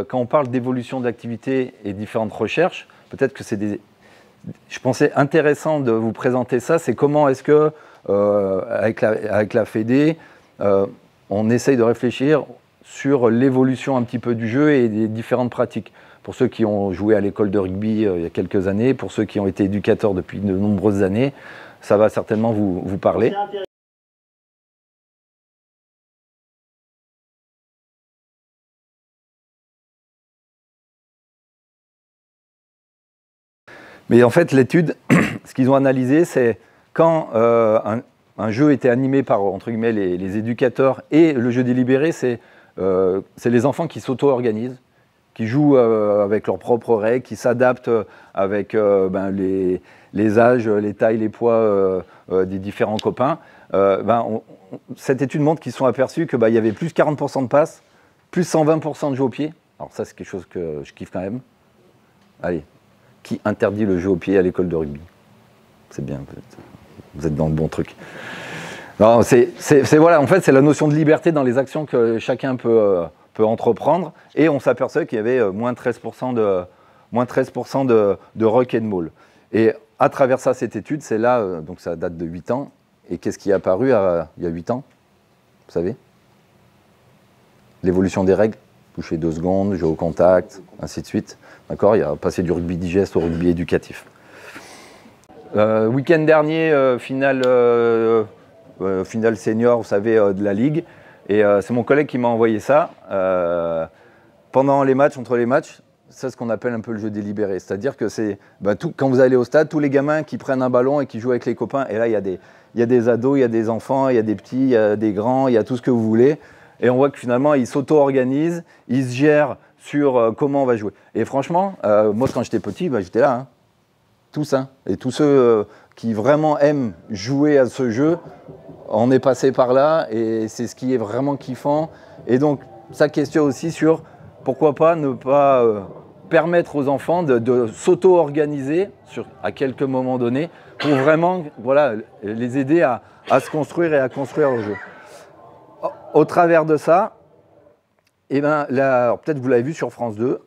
quand on parle d'évolution d'activité et différentes recherches, peut-être que je pensais intéressant de vous présenter ça, c'est comment est-ce que, avec la Fédé, on essaye de réfléchir sur l'évolution un petit peu du jeu et des différentes pratiques. Pour ceux qui ont joué à l'école de rugby il y a quelques années, pour ceux qui ont été éducateurs depuis de nombreuses années, ça va certainement vous parler. Mais en fait, l'étude, ce qu'ils ont analysé, c'est quand un jeu était animé par, entre guillemets, les éducateurs et le jeu délibéré, c'est les enfants qui s'auto-organisent, qui jouent avec leurs propres règles, qui s'adaptent avec les âges, les tailles, les poids des différents copains. Cette étude montre qu'ils sont aperçus qu'il y avait plus 40% de passes, plus 120% de jeu au pied. Alors ça, c'est quelque chose que je kiffe quand même. Allez. Qui interdit le jeu au pied à l'école de rugby? C'est bien, vous êtes dans le bon truc. Non, voilà, en fait, c'est la notion de liberté dans les actions que chacun peut entreprendre. Et on s'aperçoit qu'il y avait moins 13% de rock and roll. Et à travers ça, cette étude, c'est là, donc ça date de 8 ans. Et qu'est-ce qui est apparu il y a 8 ans? Vous savez? L'évolution des règles. Toucher 2 secondes, jeu au contact, ainsi de suite. D'accord, il y a passé du rugby digeste au rugby éducatif. Week-end dernier, finale senior, vous savez, de la Ligue. Et c'est mon collègue qui m'a envoyé ça. Pendant les matchs, entre les matchs, c'est ce qu'on appelle un peu le jeu délibéré. C'est-à-dire que c'est quand vous allez au stade, tous les gamins qui prennent un ballon et qui jouent avec les copains. Et là, il y a des ados, il y a des enfants, il y a des petits, il y a des grands, il y a tout ce que vous voulez. Et on voit que finalement, ils s'auto-organisent, ils se gèrent sur comment on va jouer. Et franchement, moi, quand j'étais petit, j'étais là. Hein. Tous. Hein. Et tous ceux qui vraiment aiment jouer à ce jeu, on est passé par là. Et c'est ce qui est vraiment kiffant. Et donc, ça questionne aussi sur pourquoi pas ne pas permettre aux enfants de s'auto-organiser à quelques moments donnés pour vraiment les aider à se construire et à construire leur jeu. Au travers de ça, peut-être vous l'avez vu sur France 2,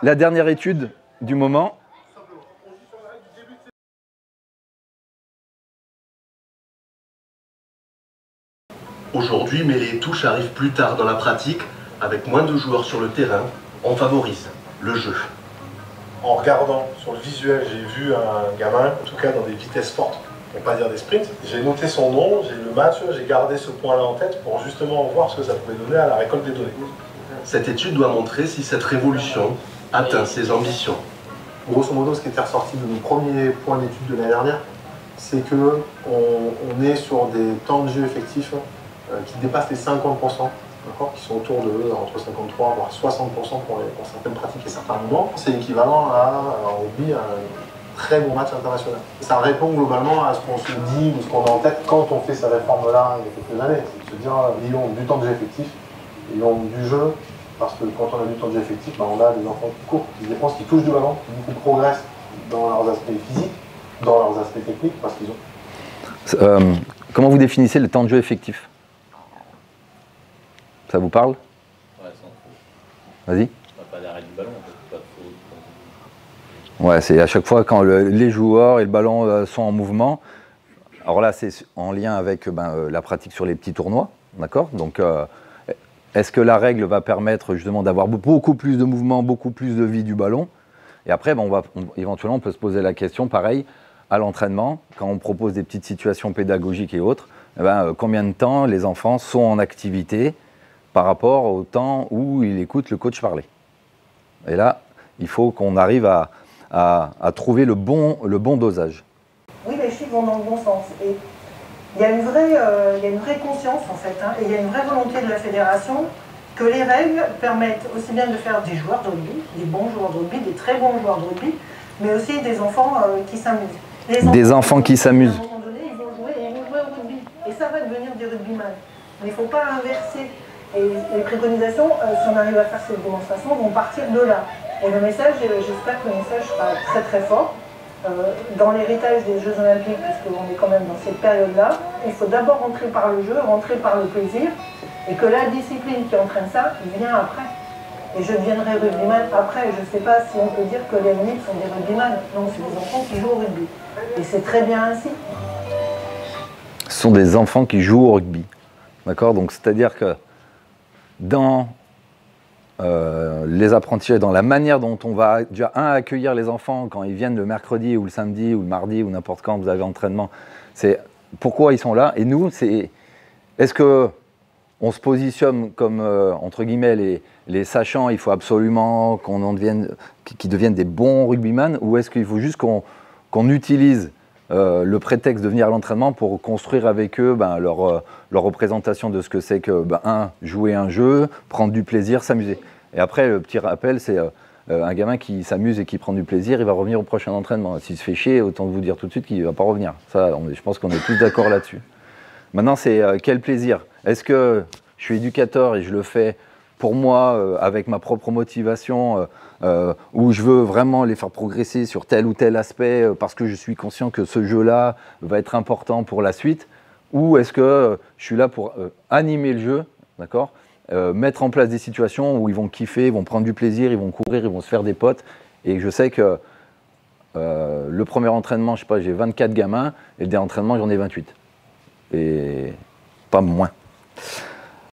la dernière étude du moment. Aujourd'hui, mais les touches arrivent plus tard dans la pratique, avec moins de joueurs sur le terrain, on favorise le jeu. En regardant sur le visuel, j'ai vu un gamin, en tout cas dans des vitesses fortes, pour pas dire des sprints. J'ai noté son nom, j'ai le match, j'ai gardé ce point-là en tête pour justement voir ce que ça pouvait donner à la récolte des données. Cette étude doit montrer si cette révolution atteint ses ambitions. Grosso modo, ce qui était ressorti de nos premiers points d'étude de l'année dernière, c'est qu'on est sur des temps de jeu effectifs qui dépassent les 50%, qui sont autour de entre 53 voire 60% pour certaines pratiques et certains moments. C'est équivalent à un rugby, très bon match international. Ça répond globalement à ce qu'on se dit ou ce qu'on a en tête quand on fait ces réformes-là il y a quelques années. C'est de se dire, ayons du temps de jeu effectif, ayons du jeu, parce que quand on a du temps de jeu effectif, on a des enfants qui courent, qui se dépensent, qui touchent du ballon, qui du coup progressent dans leurs aspects physiques, dans leurs aspects techniques, parce qu'ils ont. Comment vous définissez le temps de jeu effectif? Ça vous parle? Ouais, sans trop. Vas-y. Pas d'arrêt du ballon, en fait, pas de faute. Ouais, c'est à chaque fois quand les joueurs et le ballon sont en mouvement. Alors là, c'est en lien avec la pratique sur les petits tournois, d'accord? Donc, est-ce que la règle va permettre justement d'avoir beaucoup plus de mouvement, beaucoup plus de vie du ballon? Et après, éventuellement, on peut se poser la question, pareil, à l'entraînement, quand on propose des petites situations pédagogiques et autres, combien de temps les enfants sont en activité par rapport au temps où ils écoutent le coach parler? Et là, il faut qu'on arrive à trouver le bon dosage. Oui, les chiffres vont dans le bon sens. Et il y a une vraie conscience, en fait, et il y a une vraie volonté de la fédération que les règles permettent aussi bien de faire des joueurs de rugby, des bons joueurs de rugby, des très bons joueurs de rugby, mais aussi des enfants qui s'amusent. Des enfants qui s'amusent. À un moment donné, ils vont jouer au rugby. Et ça va devenir des rugbyman. Mais il ne faut pas inverser. Et les préconisations, si on arrive à faire cette démonstration, vont partir de là. Et le message, j'espère que le message sera très très fort. Dans l'héritage des Jeux Olympiques, puisqu'on est quand même dans cette période-là, il faut d'abord rentrer par le jeu, rentrer par le plaisir, et que la discipline qui entraîne ça vient après. et je deviendrai rugbyman après. Je ne sais pas si on peut dire que les NIP sont des rugbyman. Non, c'est des enfants qui jouent au rugby. Et c'est très bien ainsi. Ce sont des enfants qui jouent au rugby. D'accord? Donc, c'est-à-dire que dans les apprentissages, dans la manière dont on va déjà accueillir les enfants quand ils viennent le mercredi ou le samedi ou le mardi ou n'importe quand vous avez entraînement, c'est pourquoi ils sont là. Et nous, est-ce que on se positionne comme entre guillemets les sachants, il faut absolument qu'ils deviennent des bons rugbyman, ou est-ce qu'il faut juste qu'on utilise le prétexte de venir à l'entraînement pour construire avec eux leur représentation de ce que c'est que, jouer un jeu, prendre du plaisir, s'amuser. Et après, le petit rappel, c'est un gamin qui s'amuse et qui prend du plaisir, il va revenir au prochain entraînement. S'il se fait chier, autant vous dire tout de suite qu'il ne va pas revenir. Ça, je pense qu'on est tous d'accord là-dessus. Maintenant, c'est quel plaisir? Est-ce que je suis éducateur et je le fais pour moi, avec ma propre motivation, où je veux vraiment les faire progresser sur tel ou tel aspect, parce que je suis conscient que ce jeu-là va être important pour la suite, ou est-ce que je suis là pour animer le jeu, d'accord, mettre en place des situations où ils vont kiffer, ils vont prendre du plaisir, ils vont courir, ils vont se faire des potes, et je sais que le premier entraînement, je sais pas, j'ai 24 gamins, et le dernier entraînement, j'en ai 28. Et pas moins.